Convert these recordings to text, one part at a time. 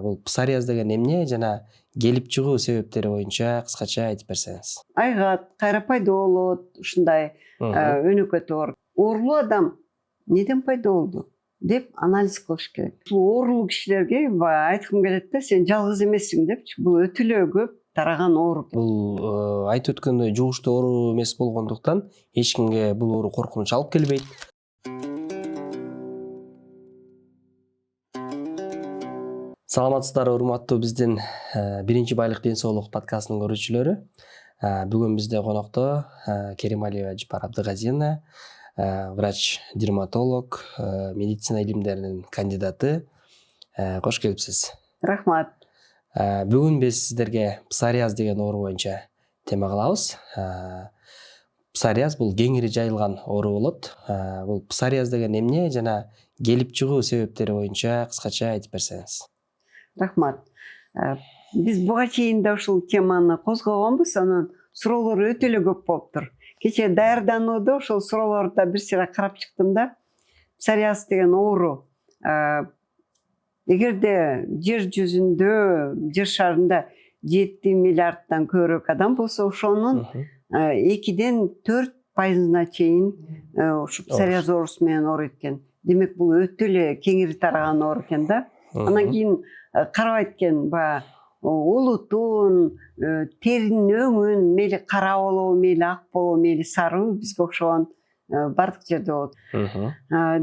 Бул псориаз деген эмне жана келип чыгуу себептери боюнча кыскача айтып берсеңиз. Айгат кайра пайда болот, ушундай өнөкөт оор. Оорулуу адам неден пайда болду деп анализ кылыш керек. Бул оорулуу кишилерге айткым келет да, сен жалгыз эмессиң депчи. Бул өтө эле көп тараган оору. Бул айтып өткөндөй жугуштуу оору эмес болгондуктан эч кимге бул оору коркунуч алып келбейт. Саламатсыздарбы урматтуу биздин биринчи байлык ден соолук подкастынын көрүүчүлөрү. Бүгүн бизде конокто Керималиева Жипар Абдыгазиевна, врач-дерматолог, медицина илимдеринин кандидаты. Кош келипсиз. Рахмат. Бүгүн биз сиздерге псориаз деген оору боюнча тема кылабыз. Псориаз бул кеңири жайылган оору болот. Бул псориаз деген эмне жана келип чыгуу себептери боюнча кыскача айтып берсеңиз. Рахмат. Биз буга чейин да ушул теманы козгогонбуз, анан суроолор өтө эле көп болуптур. Кечээ даярданууда ошол суроолорду бир сыйра карап чыктым да. Псориаз деген оору эгерде жер жүзүндө, жер шарында 7 миллиарддан көбүрөөк адам болсо, ошонун 2-4% чейин ушу псориаз оорусу менен ооруйт экен. Демек бул өтө эле кеңири тараган оору экен да. Анан кийин карабайт экен, улутун, теринин өңүн, мейли кара болобу, мейли ак болобу, мейли сарыбы бизге окшогон бардык жерде болот.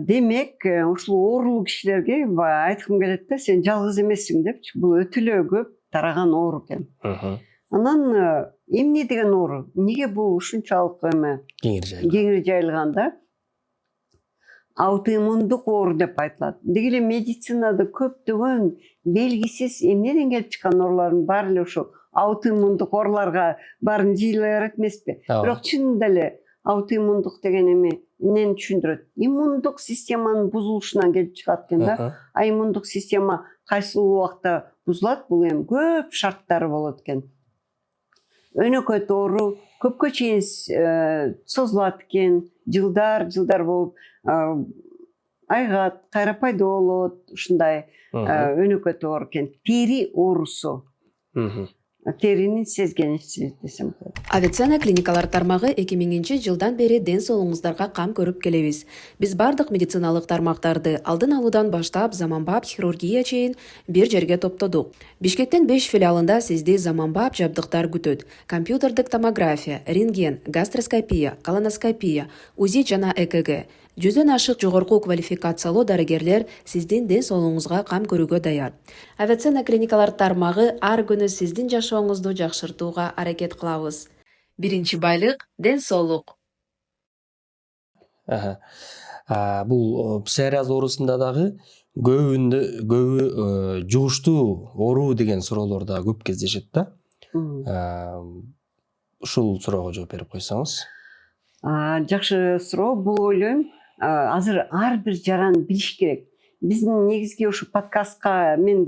Демек, ушул оорулуу кишилерге айткым келет да, сен жалгыз эмессиң депчи. Бул өтө эле көп тараган оору экен. Анан эмне деген оору? Эмнеге бул ушунчалык кеңири жайылган да? Аутоиммундук оору деп айтылат. Деги эле медицинада көптөгөн белгисиз эмнеден келип чыккан оорулардын баары эле ушул аутоиммундук ооруларга баарын жыйыла берет эмеспи? Бирок чынында эле аутоиммундук деген эмнени түшүндүрөт? Иммундук системанын бузулушунан келип чыгат экен да. Иммундук система кайсы убакта бузулат? Бул эми көп шарттары болот экен. Өнөкөт оору көпкө чейин созулат экен, жылдар болуп, айгат кайра пайда болот, ушундай өнөкөт оору экен. Тери оорусу. Теринин сезгеничи десем болот. Авиценна клиникалар тармагы 2000-жылдан бери ден соолугуңуздарга кам көрүп келебиз. Биз бардык медициналык тармактарды алдын алуудан баштап заманбап хирургия чейин бир жерге топтодук. Бишкектин 5 филиалында сизди заманбап жабдыктар күтөт. Компьютердик томография, рентген, гастроскопия, колоноскопия, УЗИ жана ЭКГ. 100дөн ашык жогорку квалификациялуу дарыгерлер сиздин ден соолугуңузга кам көрүүгө даяр. Авиценна клиникалар тармагы ар күнү сиздин жашооңузду жакшыртууга аракет кылабыз. Биринчи байлык ден соолук. Бул псориаз оорусунда дагы көбү жугуштуу оору деген суроолор да көп кездешет да. Ушул суроого жооп берип койсоңуз. Жакшы суроо. Бул ойлойм, азыр ар бир жаран билиш керек. Биздин негизги ушу подкастка мен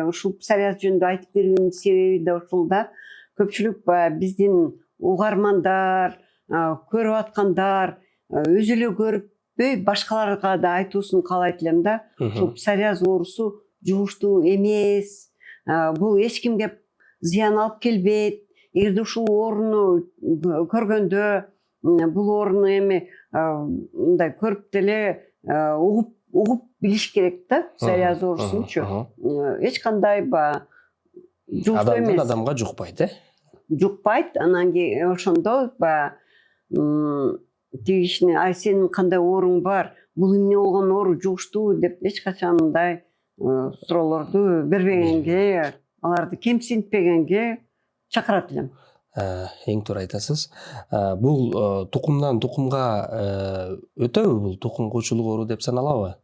ушул псориаз жөнүндө айтып берүүнүн себеби да ушул да. Көпчүлүк биздин угармандар, көрүп аткандар өзү эле көрүппөй башкаларга да айтуусун каалайт элем да. Ушул псориаз оорусу жугуштуу эмес, бул эч кимге зыян алып келбейт. Эгерде ушул ооруну көргөндө, бул ооруну эми мындай көрүп деле угуп билиш керек да, псориаз оорусунчу. Эч кандай жугуштуу эмес. Адамга жукпайт, Жукпайт. Анан кийин ошондо тиги кишини сенин кандай ооруң бар, бул эмне болгон оору, жугуштуу деп эч качан мындай суроолорду бербегенге, аларды кемсинтпегенге чакырат элем. Эң туура айтасыз. Бул тукумдан тукумга өтөбү? Бул тукум куучулук оору деп саналабы?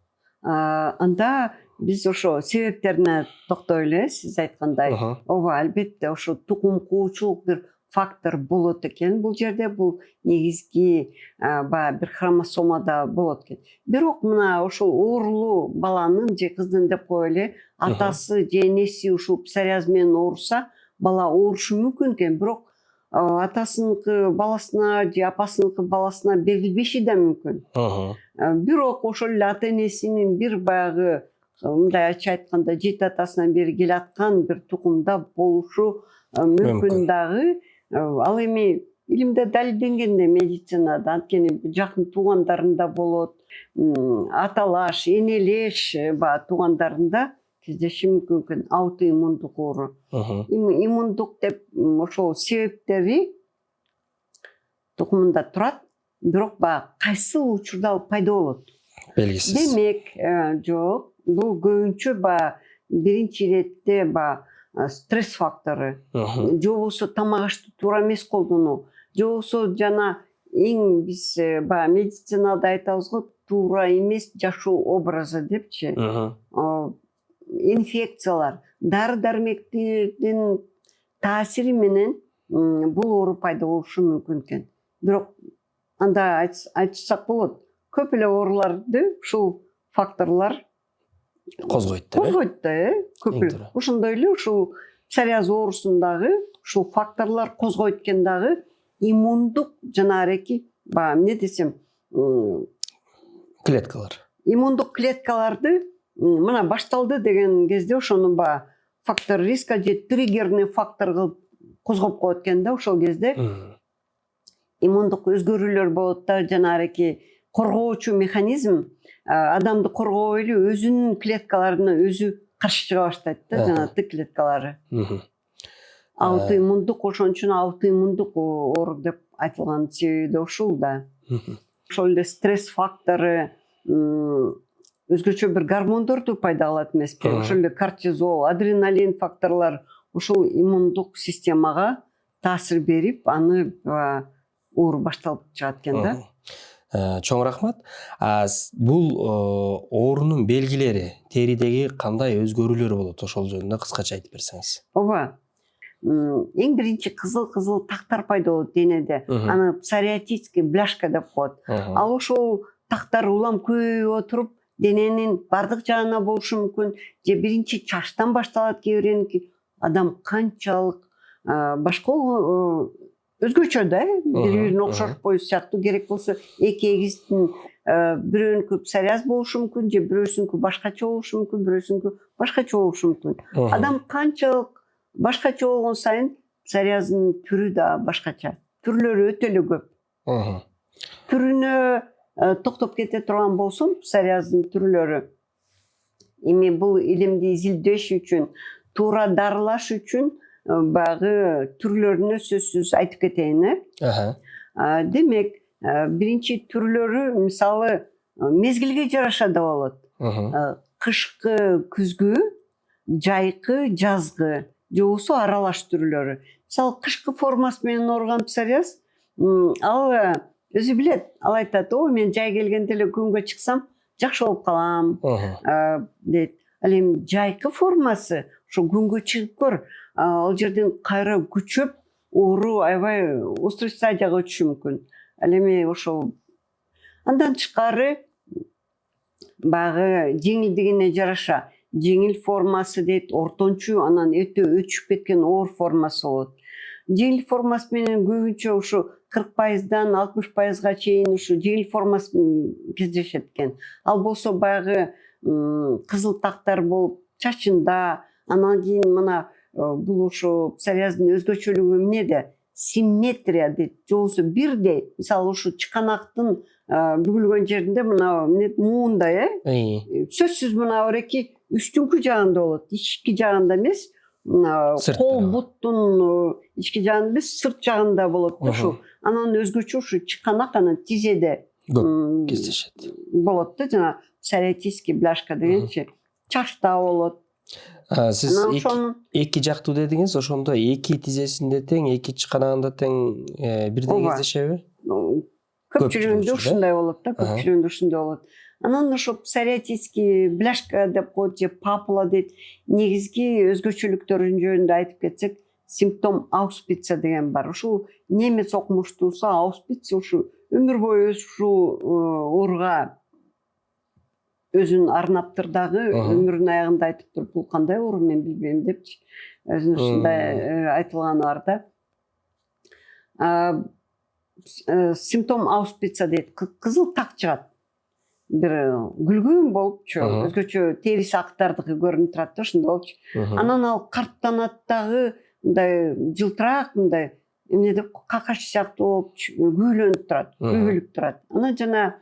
Анда биз ошо себептерине токтойлу, сиз айткандай. Ооба, албетте ошо тукум куучулук бир фактор болот экен бул жерде. Бул негизги бир хромосомада болот экен. Бирок мына ошол оорулуу баланын же кыздын деп коелу, атасы же энеси ушул псориаз менен ооруса, бала оорушу мүмкүн экен. Бирок атасыныкы баласына же апасыныкы баласына берилбеши да мүмкүн. Бирок ошол эле ата энесинин бир баягы мындай ачык айтканда жети атасынан бери келаткан бир тукумда болушу мүмкүн дагы. Ал эми илимде далилденген да медицинада, анткени жакын туугандарында болот, аталаш, энелеш баягы туугандарында кездеши мүмкүн аутоиммундук оору. Иммундук деп ошол себептери тукумунда турат, бирок баягы кайсы учурда ал пайда болот? Белгисиз. Демек, жок, бул көбүнчө баягы биринчи иретте баягы стресс фактору, же болбосо тамак ашты туура эмес колдонуу, же болбосо жана эң биз баягы медицинада айтабыз го, туура эмес жашоо образы депчи. Инфекциялар, дары дармектердин таасири менен бул оору пайда болушу мүмкүн экен. Бирок анда айтсак болот, көп эле ооруларды ушул факторлор Козгойт да, көп эле. Ошондой эле ушул псориаз оорусун дагы ушул факторлор козгойт экен дагы, иммундук жанагы баягы эмне десем, клеткалар. Иммундук клеткаларды мына башталды деген кезде ошону баягы фактор риска же триггерный фактор кылып козгоп коет экен да, ошол кезде иммундук өзгөрүүлөр болот да, жанагы коргоочу механизм адамды коргобой эле өзүнүн клеткаларына өзү каршы чыга баштайт да, жана Т клеткалары. Аутоиммундук, ошон үчүн аутоиммундук оору деп айтылган себеби да ушул да. Ошол эле стресс фактору, өзгөчө бир гормондорду пайда кылат эмеспи? Ошол эле кортизол, адреналин факторлор ушул иммундук системага таасир берип, аны оору башталып чыгат экен да. Чоң рахмат. Бул оорунун белгилери, теридеги кандай өзгөрүүлөр болот? Ошол жөнүндө кыскача айтып берсеңиз. Ооба. Эң биринчи кызыл тактар пайда болот денеде. Аны псориатический бляшка деп коет. Ал ошол тактар улам көбөйүп отуруп, дененин бардык жагына болушу мүмкүн. Же биринчи чачтан башталат, кээ бириники адам канчалык башка өзгөчө да, бири-бирин окшошпой сыяктуу, керек болсо эки эгиздин бирөөнүкү псориаз болушу мүмкүн, же бирөөсүнүкү башкача болушу мүмкүн, бирөөсүнүкү башкача болушу мүмкүн. Адам канчалык башкача болгон сайын псориаздын түрү да башкача. Түрлөрү өтө эле көп. Түрүнө токтоп кете турган болсом, псориаздын түрлөрү, эми бул илимди изилдеш үчүн, туура дарылаш үчүн баягы түрлөрүнө сөзсүз айтып кетейин. Демек, биринчи түрлөрү мисалы мезгилге жараша да болот. Кышкы, күзгү, жайкы, жазгы, же болбосо аралаш түрлөрү. Мисалы кышкы формасы менен ооруган псориаз, ал өзү билет, ал айтат, мен жай келгенде эле күнгө чыксам жакшы болуп калам дейт. Ал эми жайкы формасы, ошо күнгө чыгып көр, ал жерден кайра күчөп, оору аябай острый стадияга өтүшү мүмкүн. Ал эми ошол андан тышкары баягы жеңилдигине жараша жеңил формасы дейт, ортончу, анан өтө өчүп кеткен оор формасы болот. Жеңил формасы менен көбүнчө ушу 40%-дан 60%-га чейин ушу жеңил формасы кездешет экен. Ал болсо баягы кызыл тактар болуп чачында, анан кийин мына бул ошо псориаздын өзгөчөлүгү эмнеде? Симметрия дейт, же болбосо бирдей. Мисалы ушу чыканактын бүгүлгөн жеринде мына муундай, сөзсүз мына ореки үстүңкү жагында болот, ички жагында эмес, кол буттун ички жагында эмес, сырт жагында болот. Ушу анан өзгөчө ушу чыканак анан тизеде көп кездешет. Болот да, жана псориатический бляшка дегенчи, чачта болот. Сиз эки жактуу дедиңиз, ошондо эки тизесинде тең, эки чыканагында тең бирдей кездешеби? Көпчүлүгүндө ушундай болот да, көпчүлүгүндө ушундай болот. Анан ошо псориатический бляшка деп коет, же папула дейт. Негизги өзгөчөлүктөрүнүн жөнүндө айтып кетсек, симптом ауспица деген бар. Ушул немец окумуштуусу ауспица ушу өмүр бою ушул ооруга өзүн арнаптыр дагы, өмүрүнүн аягында айтып туруп, бул кандай оору мен билбейм депчи, өзүнүн ушундай айтылганы бар да. Симптом ауспица дейт, кызыл так чыгат. бир күлгөн болупчу, Мгм. өзгөчө териси актардыкы көрүнүп турат да, ошондой болчу. Мгм. Анан ал карттанат дагы мындай жылтыраак мындай эмне деп какаш сыяктуу болуп күйлөнүп турат, күйгүлүп турат. Анан жана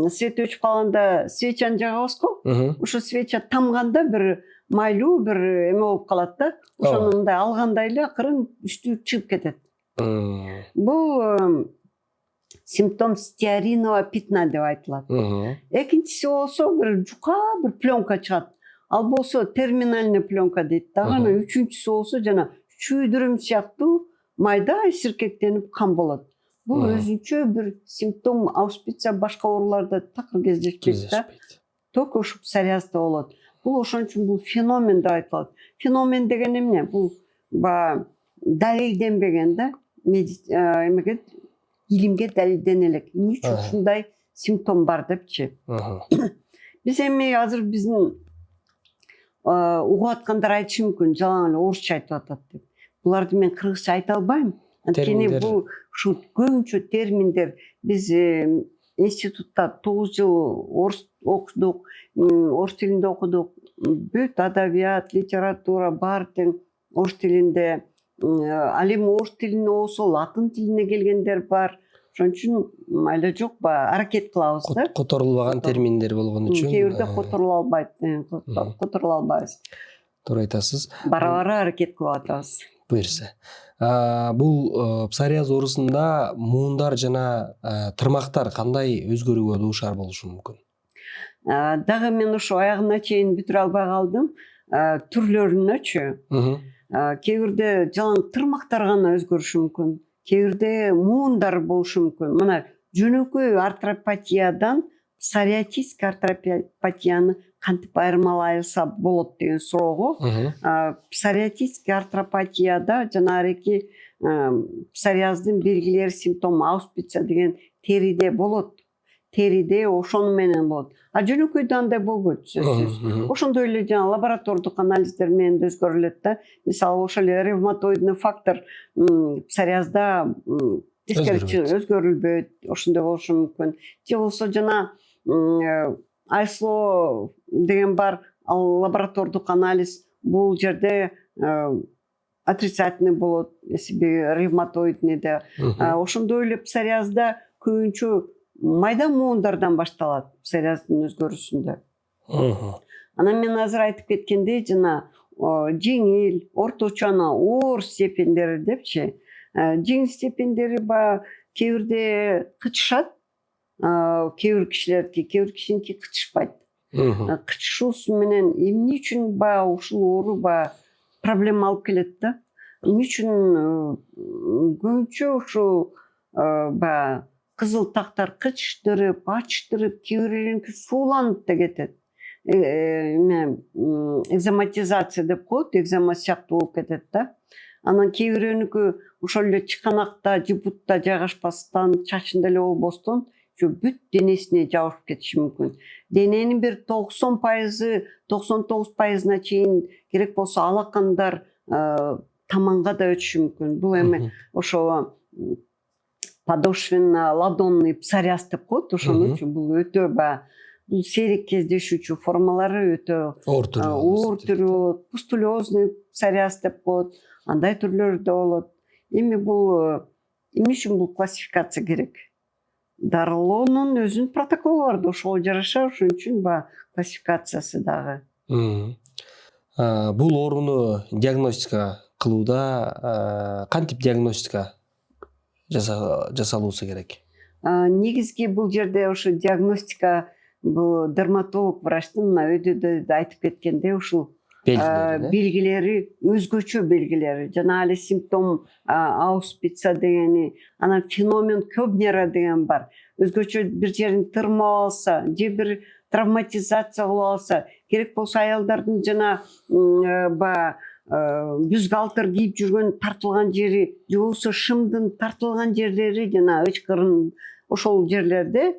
свет өчүп калганда свечаны жагабыз го. Мгм. Ошо свеча тамганда бир майлуу бир эме болуп калат да. Ошону мындай алганда эле акырын үстү чыгып кетет. Бул симптом стеаринового пятна деп айтылат. Экинчиси болсо бир жука бир пленка чыгат. Ал болсо терминальный пленка дейт дагы. Анан үчүнчүсү болсо жана чүйдүрүм сыяктуу майда сиркектенип кан болот. Бул өзүнчө бир симптом, ауспица башка ооруларда такыр кездешпейт да. Только ушу псориазда болот. Бул ошон үчүн бул феномен деп айтылат. Феномен деген эмне? Бул баягы далилденбеген да, эмеге илимге далилдене элек. Эмне үчүн ушундай симптом бар депчи. Биз эми азыр биздин угуп аткандар айтышы мүмкүн, жалаң эле орусча айтып атат деп. Буларды мен кыргызча айта албайм. Анткени бул ушу көбүнчө терминдер. Биз институтта 9 жыл орус окудук, орус тилинде окудук. Бүт адабият, литература баары тең орус тилинде. Ал эми орус тилине болсо латын тилине келгендер бар. Ошон үчүн майла жок баягы аракет кылабыз да. Которулбаган терминдер болгон үчүн. Кээ бирде которула албайт, которула албайбыз. Туура айтасыз. Бара-бара аракет кылып атабыз. Буюрса. Бул псориаз оорусунда муундар жана тырмактар кандай өзгөрүүгө дуушар болушу мүмкүн? Дагы мен ошо аягына чейин бүтүрө албай калдым. Түрлөрүнөчү. Кээ бирде жалаң тырмактар гана өзгөрүшү мүмкүн. Кээ бирде муундар болушу мүмкүн. Мына жөнөкөй артропатиядан псориатический артропатияны кантип айырмалайса болот деген суроого. Псориатический артропатияда жанагы псориаздын белгилери, симптом ауспица деген териде болот. Териде ошону менен болот. А жөнөкөйдө андай болбойт сөзсүз. Ошондой эле жана лаборатордук анализдер менен да өзгөрүлөт да. Мисалы ошол эле ревматоидный фактор псориазда тескери өзгөрүлбөйт. Ошондой болушу мүмкүн. Же болсо жана айсло деген бар, ал лаборатордук анализ бул жерде отрицательный болот, если ревматоидный да. Ошондой эле псориазда көбүнчө майда муундардан башталат псориаздын өзгөрүүсүндө. Анан мен азыр айтып кеткендей жана жеңил, орточо, оор степендери депчи. Жеңил степендери баягы кээ бирде кычышат, кээ бир кишиники кычышпайт. Кычышуусу менен эмне үчүн баягы ушул оору баягы проблема алып келет да. Эмне үчүн көбүнчө ушул баягы кызыл тактар кычыштырып, ачтырып, кээ бириники сууланып да кетет. Экзематизация деп коет, экзема сыяктуу болуп кетет да. Анан кээ бириники ошол эле чыканакта, жыбутта жайгашпастан, чачында эле болбостон, бүт денесине жабышып кетиши мүмкүн. Дененин бир 90%, 99%на чейин керек болсо алакандар таманга да өтүшү мүмкүн. Бул эми ошо подошвенно-ладонный псориаз деп коет, ошон үчүн бул өтө бул сейрек кездешүүчү формалары өтө оор түрү болот. Пустулезный псориаз деп коет, андай түрлөрү да болот. Эми бул эмне үчүн бул классификация керек? Дарылоонун өзүнүн протоколу бар да, ошого жараша ошон үчүн классификациясы дагы. Бул ооруну диагностика кылууда кантип диагностика жасалуусу керек? Негизги бул жерде ошо диагностика бул дерматолог врачтын өйдө айтып кеткендей ушул белгилери, өзгөчө белгилери, жана эле симптом ауспица дегени, анан феномен Кёбнера деген бар. Өзгөчө бир жерин тырмап алса, же бир травматизация кылып алса, керек болсо аялдардын жана бюстгальтер кийип жүргөн тартылган жери, же болбосо шымдын тартылган жерлери жана ычкырын, ошол жерлерде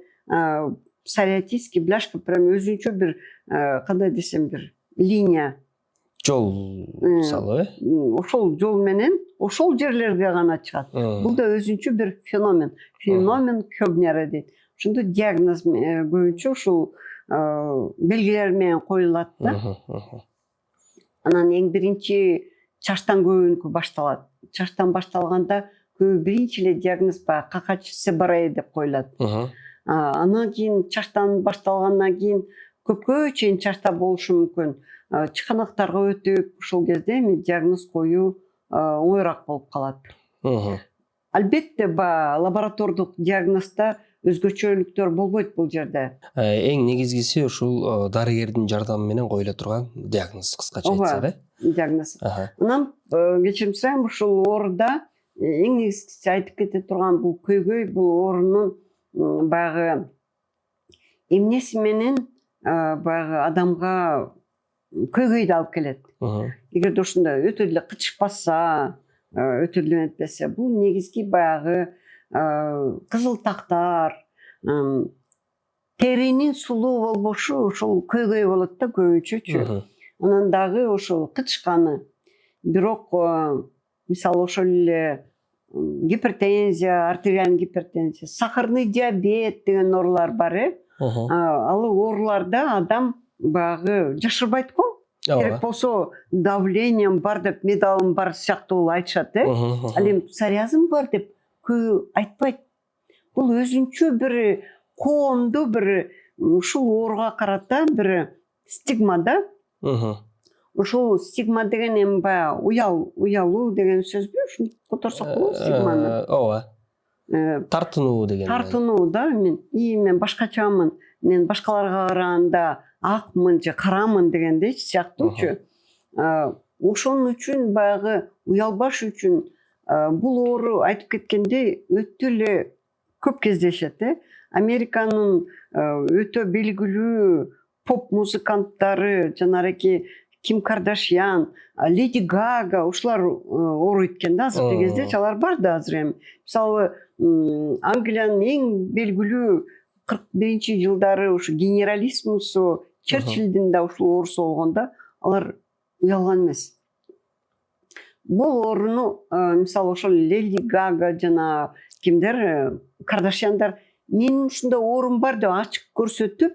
псориатический бляшка прям өзүнчө бир кандай десем бир линия, жол мисалы, ошол жол менен ошол жерлерге гана чыгат. Бул да өзүнчө бир феномен Кёбнера дейт. ошондо диагноз көбүнчө ушул белгилер менен коюлат да. Анан эң биринчи чачтан көбүнкү башталат. Чачтан башталганда көбү биринчи эле диагноз баягы какач себоррея деп коюлат. Анан кийин чачтан башталгандан кийин көпкө чейин чачта болушу мүмкүн. Чыканактарга өтүп, ушул кезде эми диагноз коюу оңоюраак болуп калат. Албетте лаборатордук диагнозда өзгөчөлүктөр болбойт бул жерде. Эң негизгиси ушул дарыгердин жардамы менен коюла турган диагноз, кыскача айтсак, диагноз. Анан кечирим сурайм, ушул ооруда эң негизгиси айтып кете турган бул көйгөй, бул оорунун баягы эмнеси менен баягы адамга көйгөйдү алып келет. Эгерде ушундай өтө деле кычышпаса, өтө деле нетпесе, бул негизги баягы кызыл тактар, теринин сулуу болбошу ушул көйгөй болот да көбүнчөчү. Анан дагы ушул кычышканы. Бирок мисалы ошол эле гипертензия, артериальный гипертензия, сахарный диабет деген оорулар бар, ал ооруларда адам баягы жашырбайт го. Керек болсо давлением бар деп, медалым бар сыяктуу айтышат, ал эми псориазым бар деп көбү айтпайт. Бул өзүнчө бир коомдуу бир ушул ооруга карата бир стигма да. Ушул стигма деген эми баягы уялуу деген сөзбү? Ушуну которсок болобу стигманы? Ооба. Тартынуу деген. Тартынуу да. Мен башкачамын, мен башкаларга караганда акмын же карамын дегендей сыяктуучу. Ошон үчүн баягы уялбаш үчүн бул оору айтып кеткендей өтө эле көп кездешет. Американын өтө белгилүү поп музыканттары, жанагы Ким Кардашьян, Леди Гага, ушулар ооруйт экен да азыркы кезде. Алар бар да азыр эми. Мисалы, Англиянын эң белгилүү 41-жылдары ушу генералиссимусу Черчиллдин да ушул оорусу болгондо алар уялган эмес. Бул ооруну мисалы ошол Леди Гага жана кимдер, Кардашьяндар менин ушундай оорум бар деп ачык көрсөтүп,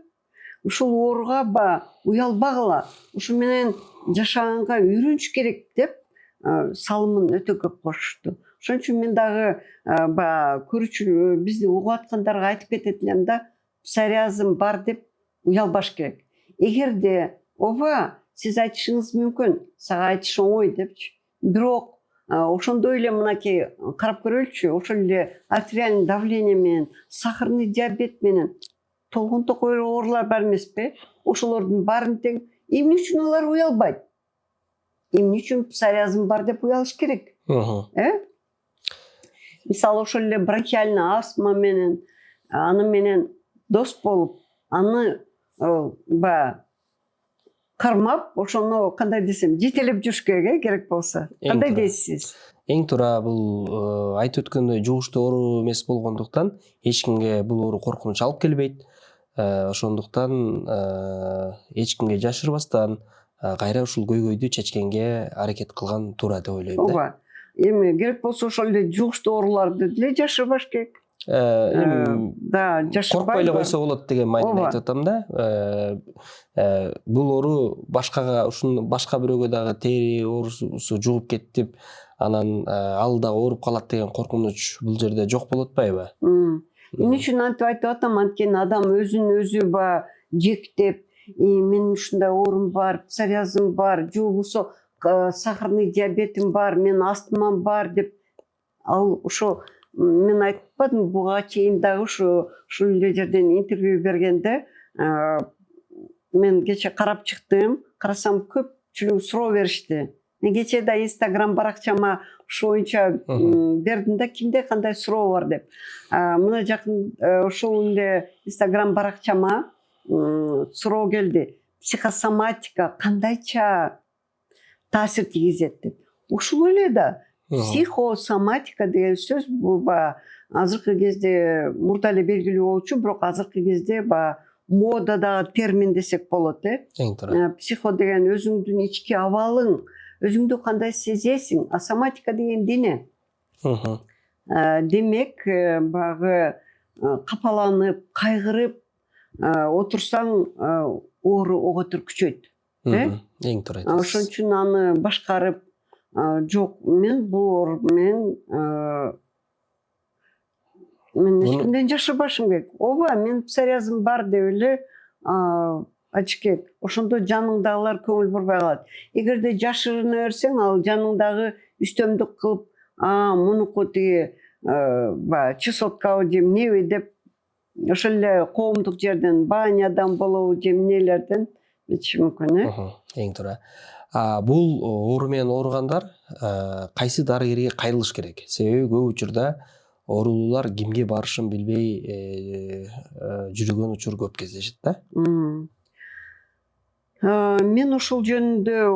ушул ооруга уялбагыла, ушу менен жашаганга үйрөнүш керек деп салымын өтө көп кошушту. Ошон үчүн мен дагы көрүүчү бизди угуп аткандарга айтып кетет элем да, псориазым бар деп уялбаш керек. Эгерде ооба сиз айтышыңыз мүмкүн, сага айтыш оңой депчи. Бирок ошондой эле мынакей карап көрөлүчү, ошол эле артериальный давление менен, сахарный диабет менен толгон токой оорулар бар эмеспи? Ошолордун баарын тең эмне үчүн алар уялбайт? Эмне үчүн псориазм бар деп уялыш керек? Мисалы ошол эле бронхиальный астма менен, аны менен дос болуп, аны кармап, ошону кандай десем, жетелеп жүрүш керек, керек болсо. Кандай дейсиз? Эң туура бул айтып өткөндөй жугуштуу оору эмес болгондуктан эч кимге бул оору коркунуч алып келбейт. Ошондуктан эч кимге жашырбастан кайра ушул көйгөйдү чечкенге аракет кылган туура деп ойлойм да. Ооба. Эми керек болсо ошол эле жугуштуу ооруларды деле жашырбаш керек. Да, жашырбай. Коркпой эле койсо болот деген мааниден айтып атам да. Бул оору башкага, ушун башка бирөөгө дагы тери оорусу жугуп кетип, анан ал дагы ооруп калат деген коркунуч бул жерде жок болуп атпайбы? Эмне үчүн антип айтып атам? Анткени адам өзүн өзү жектеп, мен ушундай оорум бар, псориазым бар, же болбосо сахарный диабетим бар, мен астмам бар деп, ал ошо мен айтпадым буга чейин дагы ушул эле жерден интервью бергенде мен кече карап чыктым, карасам көпчүлүк суроо беришти. Мен кече да Instagram баракчама ушу боюнча бердим да, кимде кандай суроо бар деп. Мына жакын ошол эле Instagram баракчама суроо келди. Психосоматика кандайча таасир тийгизет деп. Ушул эле да. Психосоматика деген сөз бул азыркы кезде мурда эле белгилүү болчу, бирок азыркы кезде модадагы термин десек болот, Эң туура. Психо деген өзүңдүн ички абалың, өзүңдү кандай сезесиң, а соматика деген дене. Демек, баягы капаланып кайгырып отурсаң оору ого түр күчөйт. Эң туура айтасыз. Ошон үчүн аны башкарып жок мен бул ооруп мен эч кимден жашырбашым керек. Ооба мен псориазым бар деп эле айтыш керек. Ошондо жаныңдагылар көңүл бурбай калат. Эгерде жашырына берсең, ал жаныңдагы үстөмдүк кылып, мунуку тиги чесоткабы же эмнеби деп ошол эле коомдук жерден банядан болобу же эмнелерден ичиши мүмкүн, Эң туура. Бул оору менен ооругандар кайсы дарыгерге кайрылыш керек? Себеби көп учурда оорулуулар кимге барышын билбей жүргөн учур көп кездешет да. Мен ушул жөнүндө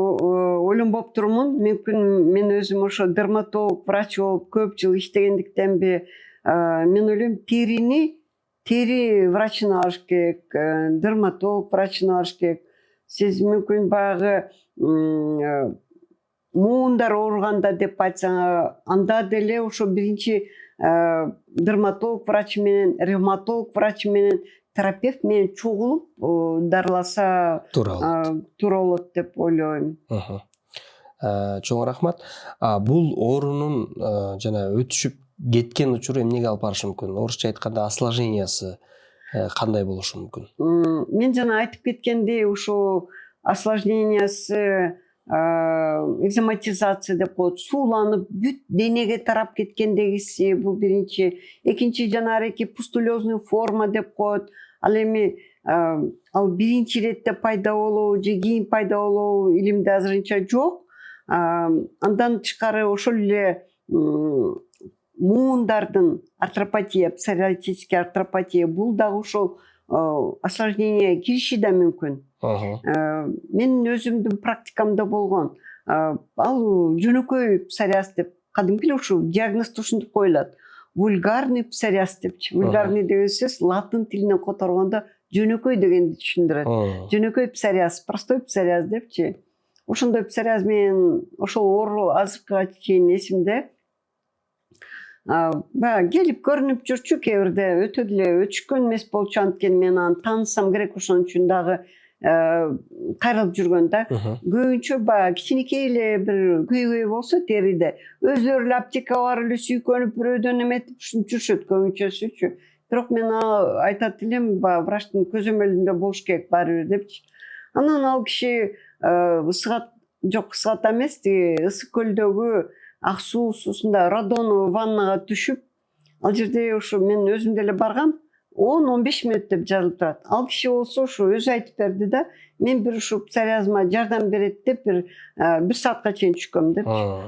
ойлонбоп турмун. Мүмкүн мен өзүм ошо дерматолог, врач болуп көп жыл иштегендиктенби мен ойлойм тери врачына барыш керек, дерматолог врачына барыш керек. Сиз мүмкүн баягы муундар ооруганда деп айтсаң, анда деле ошо биринчи дерматолог врач менен, ревматолог врач менен, терапевт менен чогулуп дарыласа туура болот деп ойлойм. Чоң рахмат. Бул оорунун жана өтүшүп кеткен учуру эмнеге алып барышы мүмкүн? Орусча айтканда осложнениясы кандай болушу мүмкүн? Мен жана айтып кеткендей, ушул осложнениясы экзематизация деп коет. Сууланып, бүт денеге тарап кеткендегиси бул биринчи. Экинчи жанагы пустулезный форма деп коет. Ал эми ал биринчи иретте пайда болобу же кийин пайда болобу илимде азырынча жок. Андан тышкары ошол эле муундардын артропатия, псориатический артропатия, бул дагы ошол осложнение кириши да мүмкүн. Мен өзүмдүн практикамда болгон. Ал жөнөкөй псориаз деп кадимки ушул диагнозду ушинтип коюлат. Вульгарный псориаз депчи. Вульгарный деген сөз латын тилинен которгондо жөнөкөй дегенди түшүндүрөт. Жөнөкөй псориаз, простой псориаз депчи. Ошондой псориаз менен ошол оору азыркыга чейин эсимде. Келип көрүнүп жүрчү, кээ бирде өтө деле өчкөн эмес болчу, анткени мен аны таанысам керек, ошон үчүн дагы кайрылып жүргөн да. Көбүнчө кичинекей эле бир көйгөй болсо териде, өзүлөрү эле аптекага барып эле сүйкөнүп, бирөөдөн эметип ушинтип жүрүшөт көбүнчөсүчү. Бирок мен айтат элем, врачтын көзөмөлүндө болуш керек баары бир депчи. Анан ал киши ысык эмес, ысык көлдөгү ак суу суусунда радоновый ваннага түшүп, ал жерде ушу мен өзүм деле баргам, 10-15 мүнөт деп жазылып турат. Ал киши болсо ушу өзү айтып берди да, мен бир ушу псориазыма жардам берет деп бир саатка чейин түшкөм деп.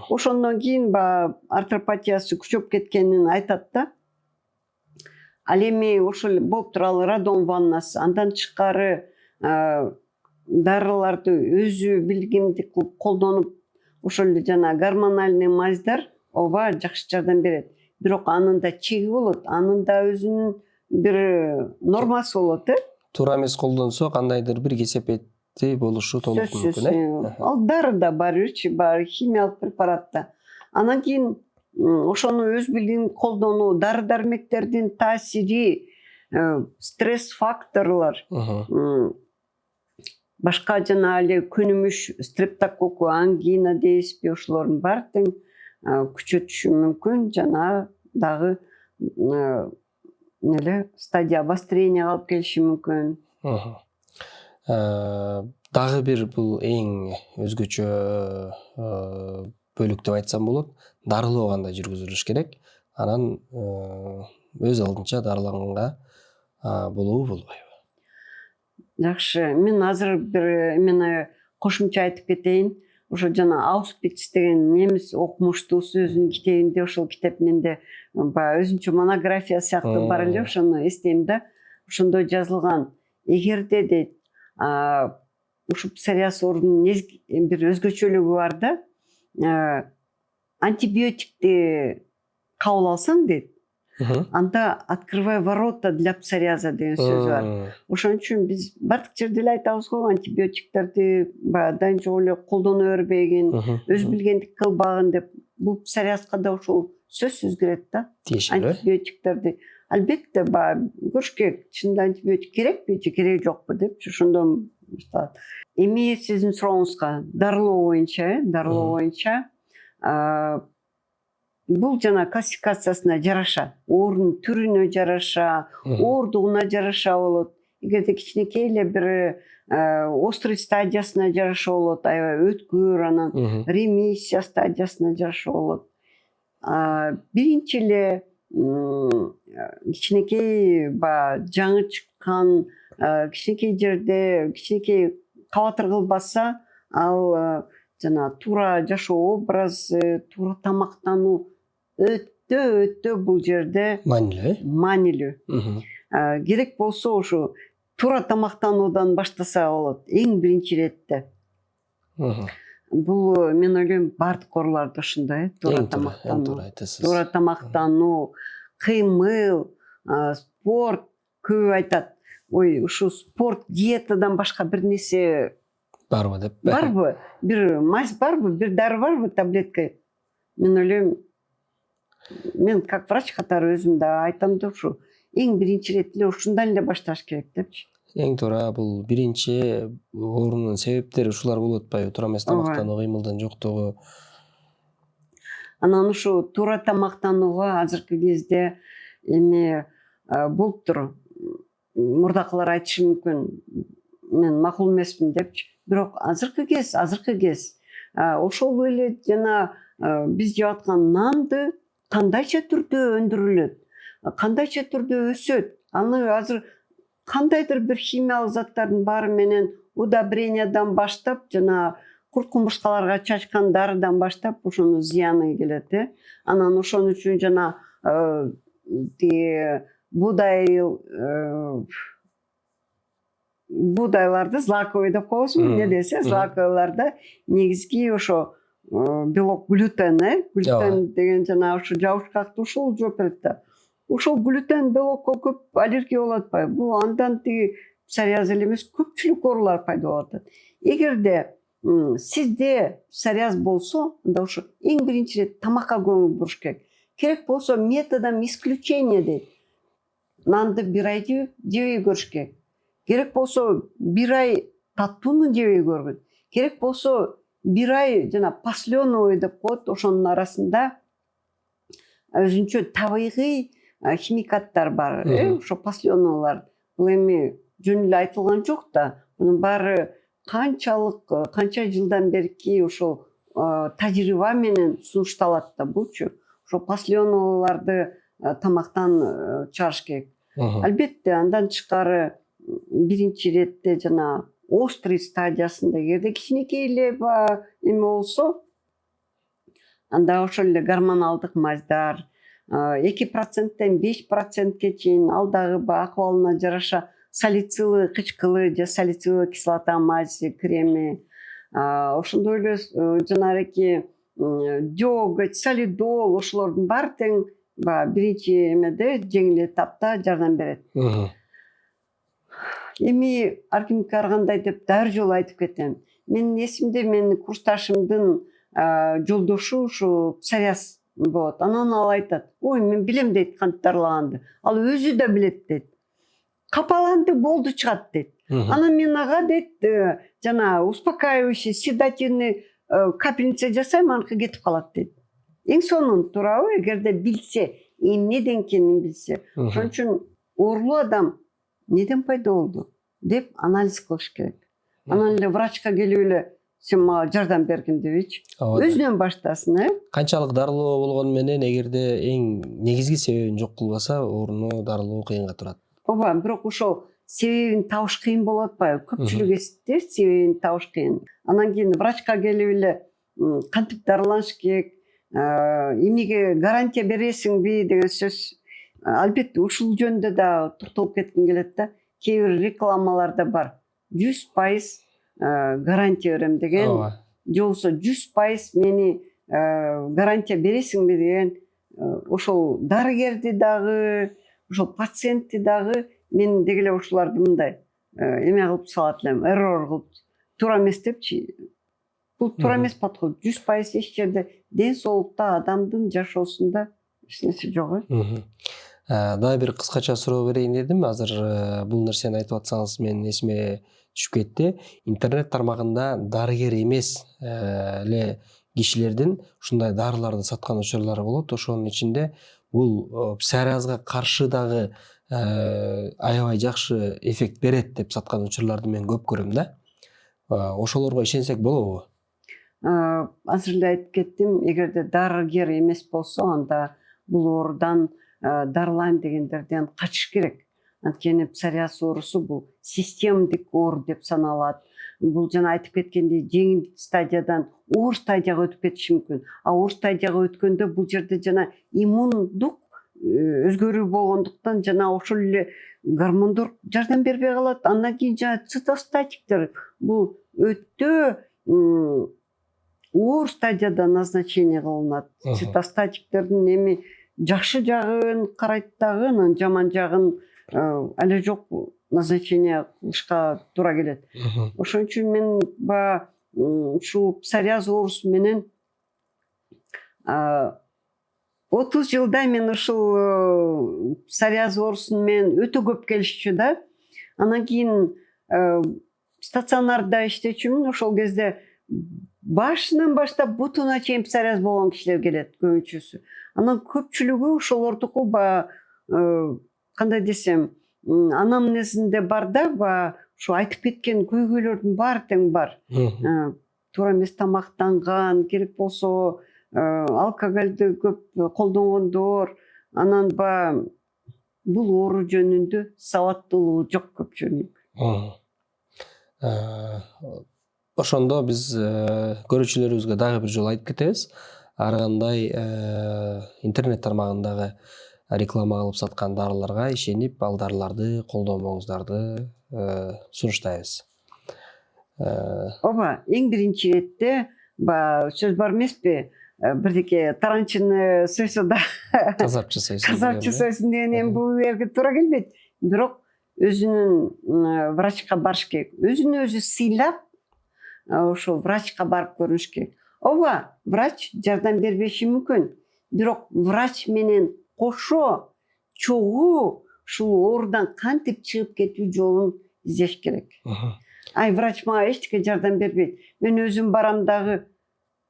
Ошондон кийин артропатиясы күчөп кеткенин айтат да. Ал эми ошол болуп туралы радон ваннасы, андан тышкары дарыларды өзү билгендик кылып колдонуп, ошол эле жана гормональный мазьдар ооба жакшы жардам берет. Бирок анын да чеги болот, анын да өзүнүн бир нормасы болот, Туура эмес колдонсо кандайдыр бир кесепети болушу толук мүмкүн, Ал дары да баары бирчи, баары химиялык препарат да. Анан кийин ошону өз билим колдонуу, дары дармектердин таасири, стресс факторлор, башка жана эле көнүмүш, стрептококку, ангина дейсизби, ошолордун баары тең күчөтүшү мүмкүн, жана дагы стадия обострения алып келиши мүмкүн. Дагы бир бул эң өзгөчө бөлүк деп айтсам болот. Дарылоо кандай жүргүзүлүш керек? Анан өз алдынча дарылаганга болобу, болбойбу? Жакшы, мен азыр бир эмени кошумча айтып кетейин. Ошо жана Ауспиц деген немис окумуштуусу өзүнүн китебинде, ошол китеп менде өзүнчө монография сыяктуу бар эле, ошону эстейм да. Ошондо жазылган, эгерде дейт, ушу псориаз оорунун бир өзгөчөлүгү бар да, антибиотикти кабыл алсаң дейт, анда открывай ворота для псориаза деген сөз бар. Ошон үчүн биз бардык жерде эле айтабыз го, антибиотиктерди дайын жок эле колдоно бербегин, өз билгендик кылбагын деп. Бул псориазга да ошол сөзсүз кирет да. Тиешелүү. Антибиотиктерди албетте баягы көрүш керек, чынында антибиотик керекпи же кереги жокпу депчи, ошондон башталат. Эми сиздин сурооңузга дарылоо боюнча бул жана классификациясына жараша, оорунун түрүнө жараша, ооругуна жараша болот. Эгерде кичинекей эле бир острый стадиясына жараша болот, аябай өткүр, анан ремиссия стадиясына жараша болот. Биринчи эле кичинекей баягы жаңы чыккан кичинекей жерде кичинекей кабатыр кылбаса, ал жана туура жашоо образы, туура тамактануу өтө бул жерде маанилүү. Керек болсо ушу туура тамактануудан баштаса болот эң биринчи иретте. Бул мен ойлойм баардык ооруларда ушундай, туура тамактануу, кыймыл, спорт. Көбү айтат, ой, ушу спорт, диетадан башка бир нерсе барбы деп. Барбы? Бир мазь барбы? Бир дары барбы, таблетка? Мен ойлойм, мен как врач катары өзүм да айтам да ушу эң биринчи ирет эле ушундан эле башташ керек депчи. Эң туура бул биринчи оорунун себептери ушулар болуп атпайбы? Туура эмес тамактануу, кыймылдын жоктугу. Анан ушу туура тамактанууга азыркы кезде эми болуптур. Мурдакылар айтышы мүмкүн, мен макул эмесмин депчи. Бирок азыркы кез ошол эле жана биз жеп аткан нанды кандайча түрдө өндүрүлөт, кандайча түрдө өсөт. Аны азыр кандайдыр бир химиялык заттардын баары менен удобрениядан баштап, жана курт кумурскаларга чачкан дарыдан баштап ошонун зыяны келет. Анан ошон үчүн жана будайларды злаковый деп коебузбу, эмне десе, злаковыйларда негизги ошо белок глютен деген жана ушу жабышкакты ушул жооп берет да. Ушул глютен белокко көп аллергия болуп атпайбы? Бул андан тиги псориаз эле эмес, көпчүлүк оорулар пайда болуп атат. Эгерде сизде псориаз болсо, анда ушу эң биринчи ирет тамакка көңүл буруш керек. Керек болсо методом исключения дейт. Нанды бир ай жебей көрүш керек. Керек болсо бир ай таттууну жебей көргүн. Керек болсо бир ай жана посленовый деп коет, ошонун арасында өзүнчө табигый химикаттар бар. Ошо посленовыйлар. Бул эми жөн эле айтылган жок да. Мунун баары канча жылдан берки ошол тажрыйба менен сунушталат да булчу. Ошо посленовыйларды тамактан чыгарыш керек. Албетте андан тышкары биринчи иретте жана острый стадиясында эгерде кичинекей эле эме болсо, анда ошол эле гормоналдык мазьдар 2%тен 5%ке чейин ал дагы акыбалына жараша салицилый кычкылы же салицилый кислота мази креми, ошондой эле жанагы дёготь, солидол, ошолордун баары тең биринчи эмеде жеңил этапта жардам берет. Эми ар кимдики ар кандай деп дагы жолу айтып кетем. Менин эсимде менин курсташымдын жолдошу ушу псориаз болот. Анан ал айтат, ой, мен билем дейт кантип дарылаганды. Ал өзү да билет дейт. Капаланды болду чыгат дейт. Анан мен ага дейт, жана успокаивающий, седативный капельница жасайм, аныкы кетип калат дейт. Эң сонун туурабы, эгерде билсе, эмнеден экенин билсе. Ошон үчүн оорулуу адам неден пайда болду деп анализ кылыш керек. Анан эле врачка келип эле сен мага жардам бергин дебичи. Өзүнөн баштасын, Канчалык дарылоо болгону менен эгерде эң негизги себебин жок кылбаса, ооруну дарылоо кыйынга турат. Ооба, бирок ошол себебин табыш кыйын болуп атпайбы? Көпчүлүк эсте себебин табыш кыйын. Анан кийин врачка келип эле кантип дарыланыш керек, эмнеге гарантия бересиңби деген сөз. Албетте ушул жөнүндө да токтолуп кетким келет да. Кээ бир рекламаларда бар. 100% гарантия берем деген, же болбосо 100% мени гарантия бересиңби деген, ошол дарыгерди дагы, ошол пациентти дагы мен деги эле ушуларды мындай эме кылып салат элем, эррор кылып, туура эмес депчи. Бул туура эмес подход. 100% эч жерде ден соолукта, адамдын жашоосунда эч нерсе жок. Дагы бир кыскача суроо берейин дедим. Азыр бул нерсени айтып атсаңыз менин эсиме түшүп кетти. Интернет тармагында дарыгер эмес эле кишилердин ушундай дарыларды саткан учурлары болот. Ошонун ичинде бул псориазга каршы дагы аябай жакшы эффект берет деп саткан учурларды мен көп көрөм да. Ошолорго ишенсек болобу? Азыр эле айтып кеттим, эгерде дарыгер эмес болсо, анда бул оорудан дарылайм дегендерден качыш керек. Анткени псориаз оорусу бул системдик оору деп саналат. Бул жана айтып кеткендей жеңил стадиядан оор стадияга өтүп кетиши мүмкүн. Оор стадияга өткөндө бул жерде жана иммундук өзгөрүү болгондуктан жана ошол эле гормондор жардам бербей калат. Андан кийин жана цитостатиктер бул өтө оор стадияда назначение кылынат. Цитостатиктердин эми жакшы жагын карайт дагы, анан жаман жагын эле жок назначение кылышка туура келет. Ошон үчүн мен баягы ушул псориаз оорусу менен 30 жылда мен ушул псориаз оорусу менен өтө көп келишчү да. Анан кийин стационарда иштечүмүн. Ошол кезде башынан баштап бутуна чейин псориаз болгон кишилер келет көбүнчөсү. Анан көпчүлүгү ошолордуку баягы кандай десем, анамнезинде бар да, баягы ушу айтып кеткен көйгөйлөрдүн баары тең бар. Туура эмес тамактанган, керек болсо алкоголду көп колдонгондор, анан баягы бул оору жөнүндө сабаттуулугу жок көпчүлүк. Ошондо биз көрүүчүлөрүбүзгө дагы бир жолу айтып кетебиз. Ар кандай интернет тармагындагы реклама кылып саткан дарыларга ишенип, ал дарыларды колдонбооңуздарды сунуштайбыз. Ооба, эң биринчи иретте баягы сөз бар эмеспи? Бирдеке таранчыны сойсо да Казапчы сойсун. казапчы сойсун деген эми бул жерге туура келбейт. Бирок өзүнүн врачка барыш керек. Өзүн өзү сыйлап, ошол врачка барып көрүнүш керек. Ооба, врач жардам бербеши мүмкүн. Бирок врач менен кошо чогуу ушул оорудан кантип чыгып кетүү жолун издеш керек. Ай, врач мага эчтеке жардам бербейт. Мен өзүм барам дагы,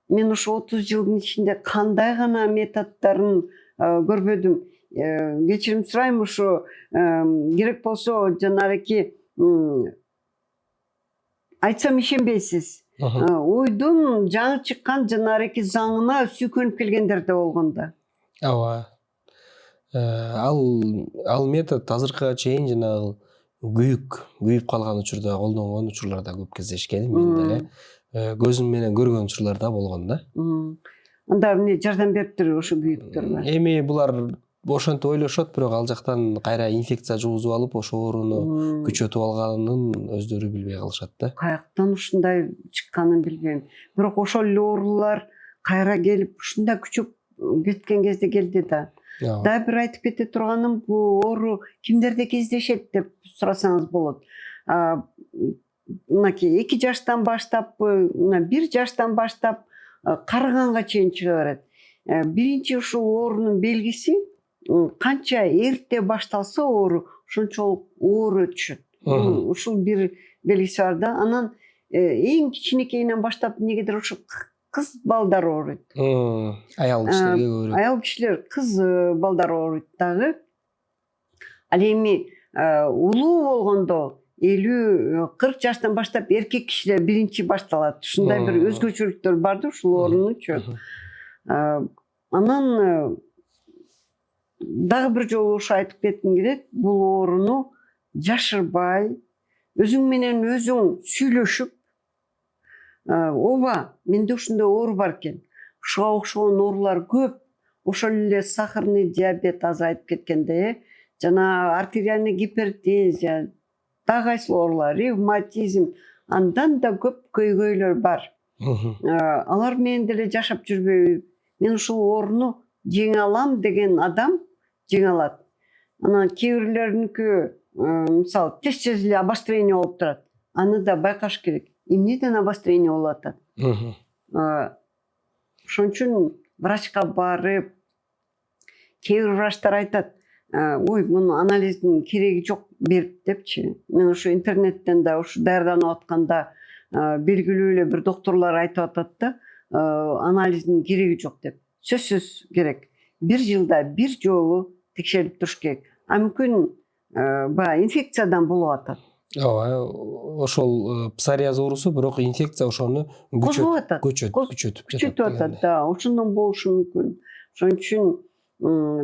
мен ушу 30 жылдын ичинде кандай гана методдорун көрбөдүм. Кечирим сурайм, ушу керек болсо жанагы айтсам ишенбейсиз. Уйдун жаңы чыккан жанагы заңына сүйкөнүп келгендер да болгон да. Ооба. Ал метод азыркыга чейин жанагы күйүп калган учурда колдонгон учурларда көп кездешкен. Мен деле көзүм менен көргөн учурларда болгон да. Анда эмне жардам бериптир ошо күйүктөр? Эми булар ошентип ойлошот, бирок ал жактан кайра инфекция жугузуп алып, ошо ооруну күчөтүп алганын өздөрү билбей калышат да. Каяктан ушундай чыкканын билбейм. Бирок ошол эле оорулар кайра келип ушундай күчөп кеткен кезде келди да. Дагы бир айтып кете турганым, бул оору кимдерде кездешет деп сурасаңыз болот. Мынакей 2 жаштан баштап, 1 жаштан баштап карыганга чейин чыга берет. Биринчи ушул оорунун белгиси канча эрте башталса оору, ошончолук оор өтүшөт. Ушул бир белгиси бар да. Анан эң кичинекейинен баштап негедир ушу кыз балдар ооруйт. Аял кишилерге көбүрөөк. Аял кишилер, кыз балдар ооруйт дагы. Ал эми улуу болгондо 50-40 жаштан баштап эркек кишилер биринчи башталат. Ушундай бир өзгөчөлүктөр бар да ушул оорунучу. Анан дагы бир жолу ушу айтып кетким келет, бул ооруну жашырбай, өзүң менен өзүң сүйлөшүп, ооба, менде ушундай оору бар экен. Ушуга окшогон оорулар көп. Ошол эле сахарный диабет азыр айтып кеткенде, жана артериальный гипертензия, дагы кайсы оорулар, ревматизм, андан да көп көйгөйлөр бар. Алар менен деле жашап жүрбөйбү? Мен ушул ооруну жеңе алам деген адам жеңе алат. Анан кээ бирлериники мисалы тез эле обострение болуп турат. Аны да байкаш керек. Эмнеден обострение болуп атат? Ошон үчүн врачка барып, кээ бир врачтар айтат, ой мунун анализдин кереги жок берип депчи. Мен ошо интернеттен да ушу даярданып атканда белгилүү эле бир докторлор айтып атат да, анализдин кереги жок деп. Сөзсүз керек. Бир жылда бир жолу текшерип туруш керек. А мүмкүн баягы инфекциядан болуп атат. ооба ошол псориаз оорусу бирок инфекция ошону Козгоп атат. күчөтүп атат да, ошондон болушу мүмкүн. Ошон үчүн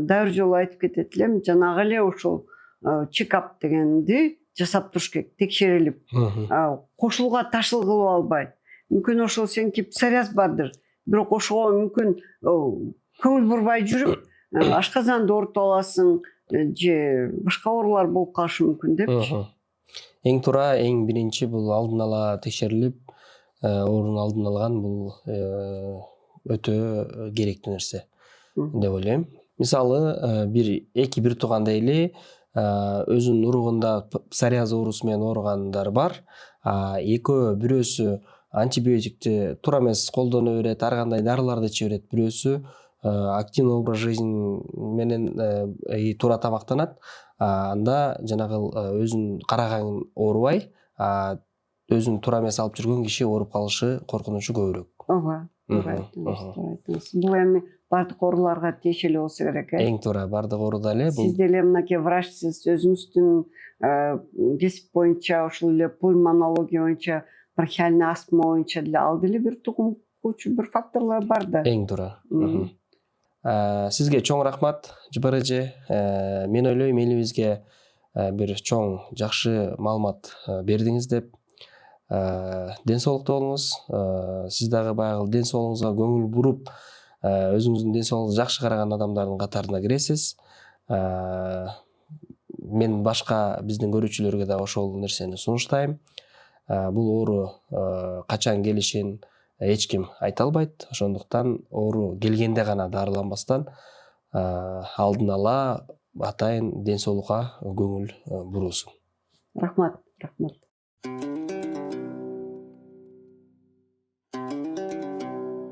дайыр жолу айтып кетет элем, жанагы эле ошол чекап дегенди жасап туруш керек, текшерилип. Кошулга ташыл кылып албай. Мүмкүн ошол сеники псориаз бардыр, бирок ошого мүмкүн көңүл бурбай жүрүп, ашказанды оорутуп аласың же башка оорулар болуп калышы мүмкүн депчи. Эң туура, эң биринчи бул алдын ала текшерилип, оорунун алдын алган бул өтө керектүү нерсе деп ойлойм. Мисалы, бир тууган дейли, өзүнүн уругунда псориаз оорусу менен ооругандар бар. Экөө бирөөсү антибиотикти туура эмес колдоно берет, ар кандай дарыларды иче берет. Бирөөсү активный образ жизни менен туура тамактанат. Анда жанагы өзүнүн карагаң оорубай, өзүн туура эмес алып жүргөн киши ооруп калышы коркунучу көбүрөөк. Ооба, бул эми бардык ооруларга тиешелүү болсо керек. Эң туура, бардык ооруда эле бул. Сиз деле мынакей врачсыз, өзүңүздүн кесип боюнча, ошол эле пульмонология боюнча, бронхиальный астма боюнча деле ал деле бир тугум кылуучу бир факторлор бар да. Эң туура. Сизге чоң рахмат, Жапар эже. Мен ойлойм, элибизге бир чоң жакшы маалымат бердиңиз деп. Ден соолукта болуңуз. Сиз дагы баягы ден соолугуңузга көңүл буруп, өзүңүздүн ден соолугуңузду жакшы караган адамдардын катарына киресиз. Мен башка биздин көрүүчүлөргө да ошол нерсени сунуштайм. Бул оору качан келишин эч ким айта албайт. Ошондуктан оору келгенде гана дарыланбастан алдын ала атайын ден соолукка көңүл буруусу. Рахмат.